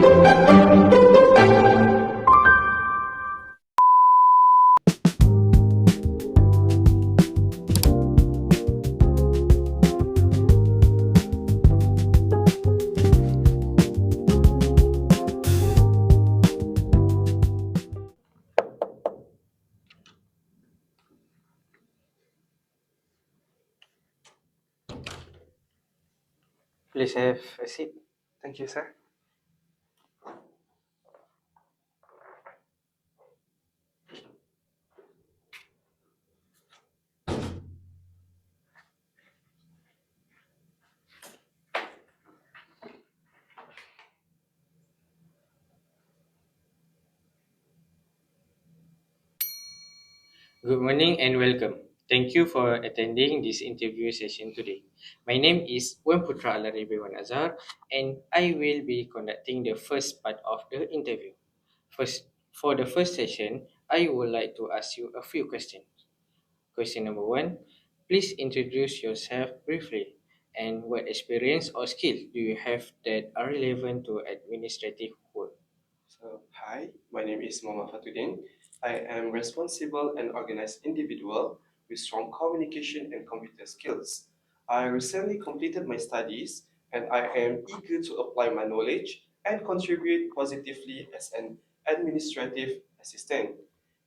Please have a seat. Thank you, sir. Good morning and welcome. Thank you for attending this interview session today. My name is Wan Putra Alaribewan Azhar and I will be conducting the first part of the interview. For the first session, I would like to ask you a few questions. Question number one, please introduce yourself briefly and what experience or skill do you have that are relevant to administrative work? Hi, my name is Muhammad Fatuddin. I am responsible and organized individual with strong communication and computer skills. I recently completed my studies and I am eager to apply my knowledge and contribute positively as an administrative assistant.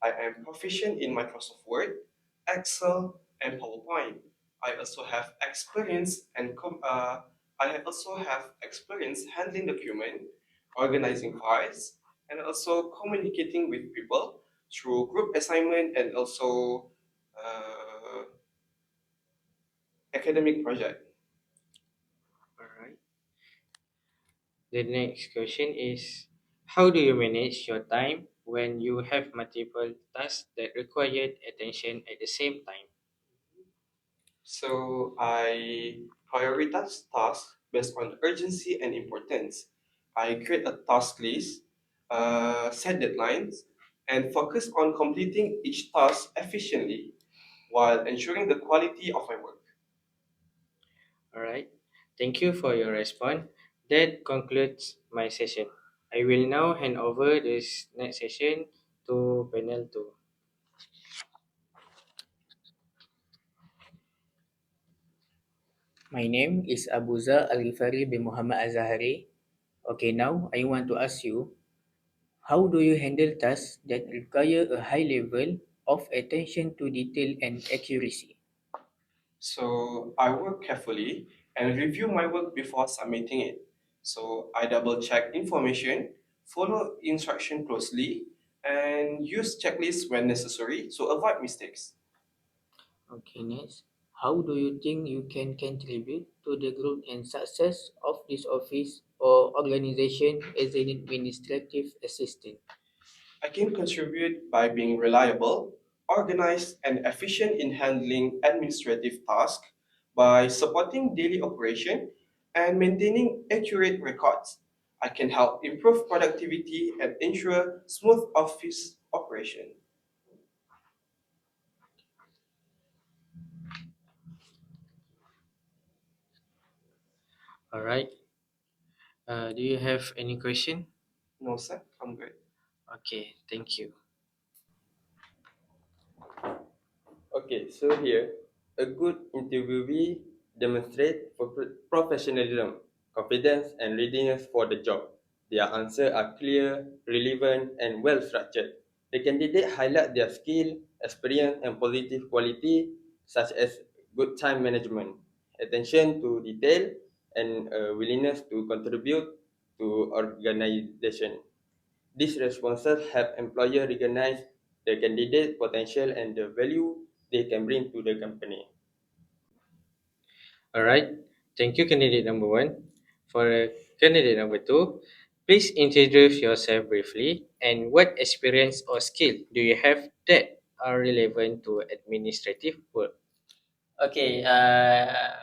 I am proficient in Microsoft Word, Excel, and PowerPoint. I also have experience and I have also have experience handling document, organizing files, and also communicating with people through group assignment and also uh, academic project. Alright. The next question is, how do you manage your time when you have multiple tasks that require attention at the same time? So I prioritize tasks based on urgency and importance. I create a task list, set deadlines, and focus on completing each task efficiently while ensuring the quality of my work. Alright. Thank you for your response. That concludes my session. I will now hand over this next session to panel 2. My name is Abuza Al-Ghifari bin Muhammad Azahari. Okay, now I want to ask you, how do you handle tasks that require a high level of attention to detail and accuracy? So I work carefully and review my work before submitting it. So I double check information, follow instruction closely, and use checklists when necessary to avoid mistakes. Okay, next. How do you think you can contribute to the growth and success of this office or organization as an administrative assistant? I can contribute by being reliable, organized, and efficient in handling administrative tasks by supporting daily operation and maintaining accurate records. I can help improve productivity and ensure smooth office operation. All right. Do you have any question? No, sir, I'm good. Okay, thank you. Okay, so here, a good interviewee demonstrates professionalism, confidence, and readiness for the job. Their answers are clear, relevant, and well structured. The candidate highlight their skill, experience, and positive quality, such as good time management, attention to detail, and a willingness to contribute to organization. These responses help employer recognize the candidate potential and the value they can bring to the company. All right. Thank you, candidate number one. For candidate number two, please introduce yourself briefly and what experience or skill do you have that are relevant to administrative work? Okay,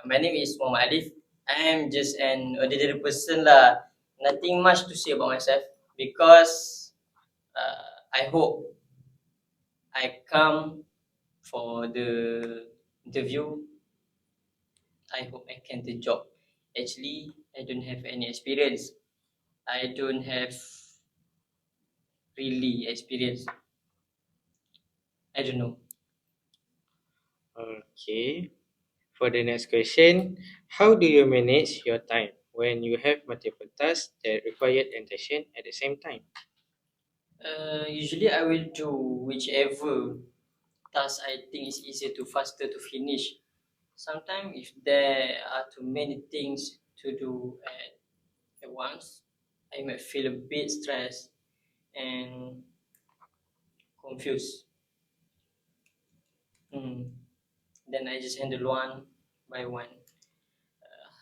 my name is Muhammad Alif. I am just an ordinary person lah. Nothing much to say about myself because I hope I come for the interview. I hope I can the job. Actually, I don't have any experience. I don't have really experience. I don't know. Okay. For the next question, how do you manage your time when you have multiple tasks that require attention at the same time? Usually I will do whichever task I think is easier to faster to finish. Sometimes if there are too many things to do at once, I might feel a bit stressed and confused. Mm. Then I just handle one by one.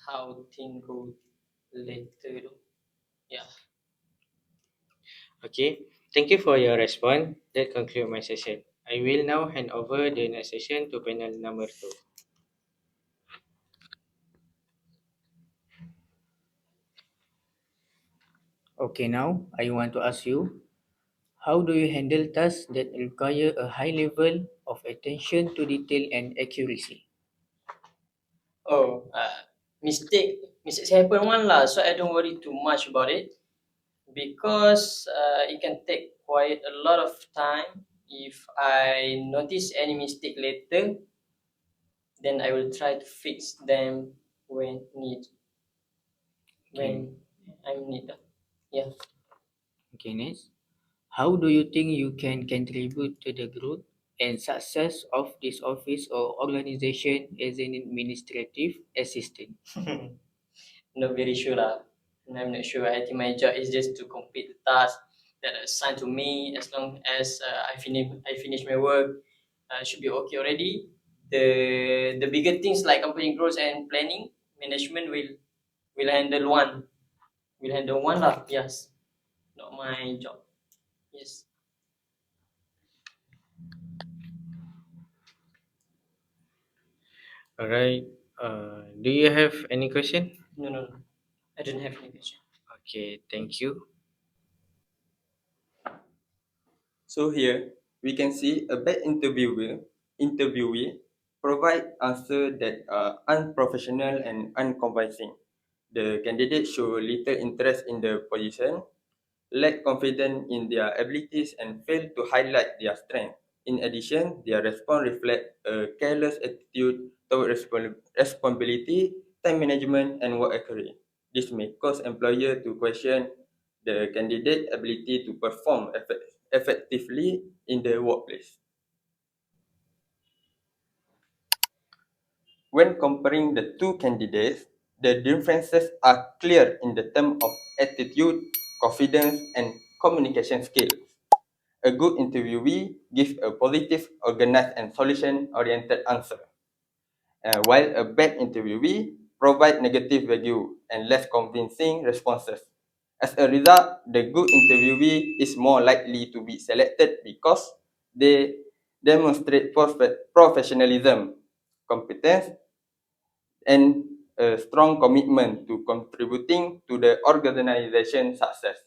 How things go later. Though. Yeah. Okay. Thank you for your response. That concludes my session. I will now hand over the next session to panel number 2. Okay, now I want to ask you, how do you handle tasks that require a high level of attention to detail and accuracy? Oh, mistakes happen one lah, so I don't worry too much about it because it can take quite a lot of time. If I notice any mistake later, then I will try to fix them when need when I'm need. Yeah. Okay, next. How do you think you can contribute to the growth and success of this office or organization as an administrative assistant? Not very sure lah. I'm not sure. I think my job is just to complete the task that are assigned to me. As long as I finish my work, should be okay already. The bigger things like company growth and planning, management will handle one. Will handle one lah. Yes, not my job. Yes. Alright. Do you have any question? No, no, no. I don't have any question. Okay, thank you. So here we can see a bad interviewee provide answer that are unprofessional and unconvincing. The candidate show little interest in the position, lack confidence in their abilities, and fail to highlight their strength. In addition, their response reflect a careless attitude toward responsibility, time management, and work accuracy. This may cause employer to question the candidate ability to perform effectively in the workplace. When comparing the two candidates, the differences are clear in the term of attitude, confidence, and communication skills. A good interviewee gives a positive, organized, and solution-oriented answer, while a bad interviewee provides negative value and less convincing responses. As a result, the good interviewee is more likely to be selected because they demonstrate professionalism, competence, and a strong commitment to contributing to the organization's success.